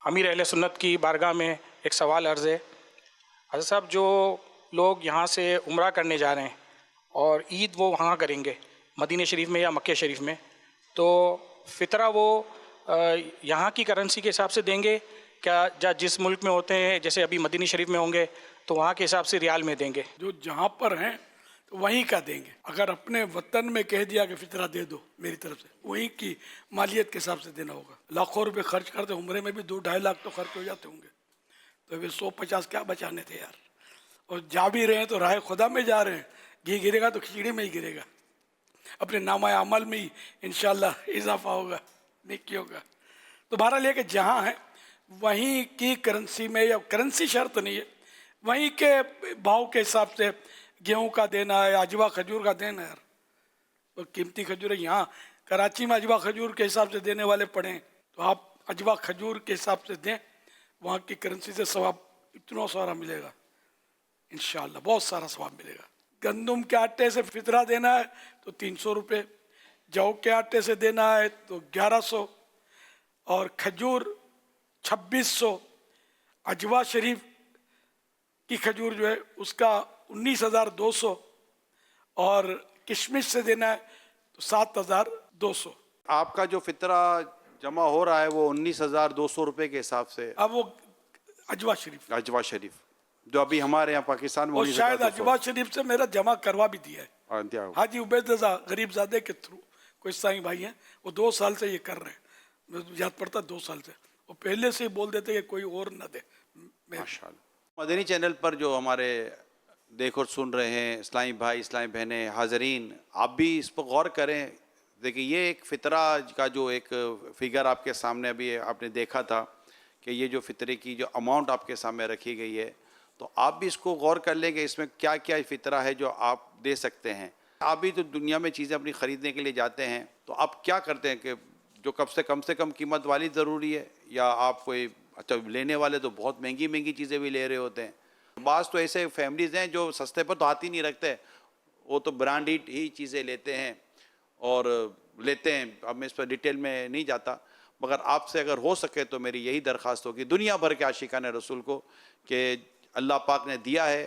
امیر اہل سنت کی بارگاہ میں ایک سوال عرض ہے۔ حضرت صاحب، جو لوگ یہاں سے عمرہ کرنے جا رہے ہیں اور عید وہ وہاں کریں گے مدینہ شریف میں یا مکہ شریف میں، تو فطرہ وہ یہاں کی کرنسی کے حساب سے دیں گے کیا جس ملک میں ہوتے ہیں، جیسے ابھی مدینہ شریف میں ہوں گے تو وہاں کے حساب سے ریال میں دیں گے؟ جو جہاں پر ہیں تو وہیں کا دیں گے۔ اگر اپنے وطن میں کہہ دیا کہ فطرہ دے دو میری طرف سے، وہیں کی مالیت کے حساب سے دینا ہوگا۔ لاکھوں روپے خرچ کرتے، عمرے میں بھی 2-2.5 لاکھ تو خرچ ہو جاتے ہوں گے، تو پھر 150 کیا بچانے تھے یار۔ اور جا بھی رہے ہیں تو راہ خدا میں جا رہے ہیں، گھی گرے گا تو کھچڑی میں ہی گرے گا، اپنے نامہ عمل میں ہی انشاءاللہ اضافہ ہوگا، نیکیوں کا۔ تو بہرحال یہ کہ جہاں ہے وہیں کی کرنسی میں، یا کرنسی شرط نہیں ہے، وہیں کے بھاؤ کے حساب سے گیہوں کا دینا ہے، اجوا کھجور کا دینا ہے۔ تو قیمتی کھجور ہے، یہاں کراچی میں اجوا کھجور کے حساب سے دینے والے پڑے ہیں، تو آپ اجوا کھجور کے حساب سے دیں، وہاں کی کرنسی سے ثواب اتنا سارا ملے گا انشاءاللہ، بہت سارا ثواب ملے گا۔ گندم کے آٹے سے فطرہ دینا ہے تو 300 روپے، جو کے آٹے سے دینا ہے تو 1100، اور کھجور 2600، اجوا شریف کی کھجور جو ہے اس کا 19,200، اور کشمش سے دینا ہے تو 7,200۔ آپ کا جو فطرہ جمع ہو رہا ہے وہ 19,200 روپے کے حساب سے، اب وہ اجوا شریف، اجوا شریف جو ابھی ہمارے یہاں پاکستان میں اور شاید 19,200 اجوا شریف سے میرا جمع کروا بھی دیا ہے انتہا۔ حاجی عبید رضا غریب زادے کے تھرو، کوئی سائیں بھائی ہیں، وہ 2 سال سے یہ کر رہے ہیں، مجھے یاد پڑتا 2 سال سے، وہ پہلے سے ہی بول دیتے کہ کوئی اور نہ دے۔ ماشاءاللہ۔ مدنی چینل پر جو ہمارے دیکھ اور سن رہے ہیں اسلامی بھائی، اسلامی بہنیں، حاضرین، آپ بھی اس پر غور کریں۔ دیکھیں، یہ ایک فطرہ کا جو ایک فگر آپ کے سامنے ابھی آپ نے دیکھا تھا کہ یہ جو فطرے کی جو اماؤنٹ آپ کے سامنے رکھی گئی ہے، تو آپ بھی اس کو غور کر لیں کہ اس میں کیا کیا فطرہ ہے جو آپ دے سکتے ہیں۔ آپ بھی تو دنیا میں چیزیں اپنی خریدنے کے لیے جاتے ہیں، تو آپ کیا کرتے ہیں کہ جو کم سے کم قیمت والی ضروری ہے، یا آپ کوئی اچھا لینے والے تو بہت مہنگی مہنگی چیزیں بھی لے رہے ہوتے ہیں۔ بعض تو ایسے فیملیز ہیں جو سستے پر تو ہاتھ ہی نہیں رکھتے، وہ تو برانڈیڈ ہی چیزیں لیتے ہیں اور لیتے ہیں۔ اب میں اس پر ڈیٹیل میں نہیں جاتا، مگر آپ سے اگر ہو سکے تو میری یہی درخواست ہوگی دنیا بھر کے عاشقان رسول کو کہ اللہ پاک نے دیا ہے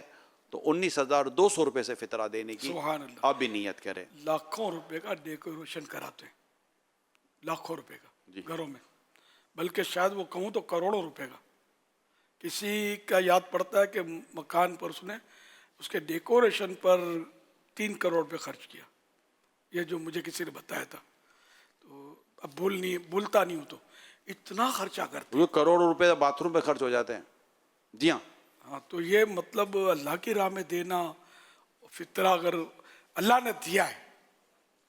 تو 19,200 روپے سے فطرہ دینے کی سبحان اللہ، آپ بھی نیت کریں۔ لاکھوں روپے کا ڈیکوریشن کراتے ہیں، لاکھوں روپے کا گھروں میں، بلکہ شاید وہ کہوں تو کروڑوں روپے کا۔ کسی کا یاد پڑتا ہے کہ مکان پر اس نے اس کے ڈیکوریشن پر 3 کروڑ روپے خرچ کیا، یہ جو مجھے کسی نے بتایا تھا، تو اب بھولتا نہیں ہوں، تو اتنا خرچہ کرتے وہ کروڑوں روپے باتھ روم پہ خرچ ہو جاتے ہیں۔ جی ہاں، ہاں، تو یہ مطلب اللہ کی راہ میں دینا، فطرہ اگر اللہ نے دیا ہے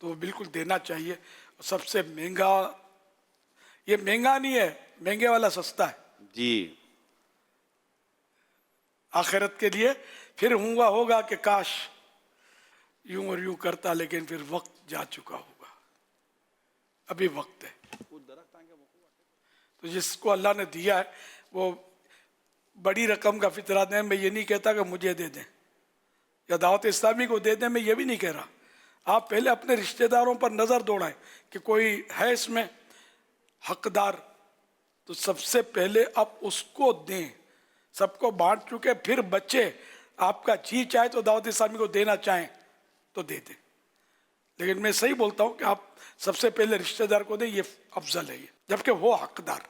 تو بالکل دینا چاہیے۔ سب سے مہنگا، یہ مہنگا نہیں ہے، مہنگے والا سستا ہے جی، آخرت کے لیے۔ پھر ہوگا کہ کاش یوں اور یوں کرتا، لیکن پھر وقت جا چکا ہوگا، ابھی وقت ہے۔ تو جس کو اللہ نے دیا ہے وہ بڑی رقم کا فطرہ دیں، میں یہ نہیں کہتا کہ مجھے دے دیں یا دعوت اسلامی کو دے دیں، میں یہ بھی نہیں کہہ رہا۔ آپ پہلے اپنے رشتہ داروں پر نظر دوڑائیں کہ کوئی ہے اس میں حقدار، تو سب سے پہلے آپ اس کو دیں۔ سب کو بانٹ چکے، پھر بچے آپ کا جی چاہے تو دعوت اسلامی کو دینا چاہیں تو دے دیں، لیکن میں صحیح بولتا ہوں کہ آپ سب سے پہلے رشتہ دار کو دیں، یہ افضل ہے، یہ جبکہ وہ حقدار۔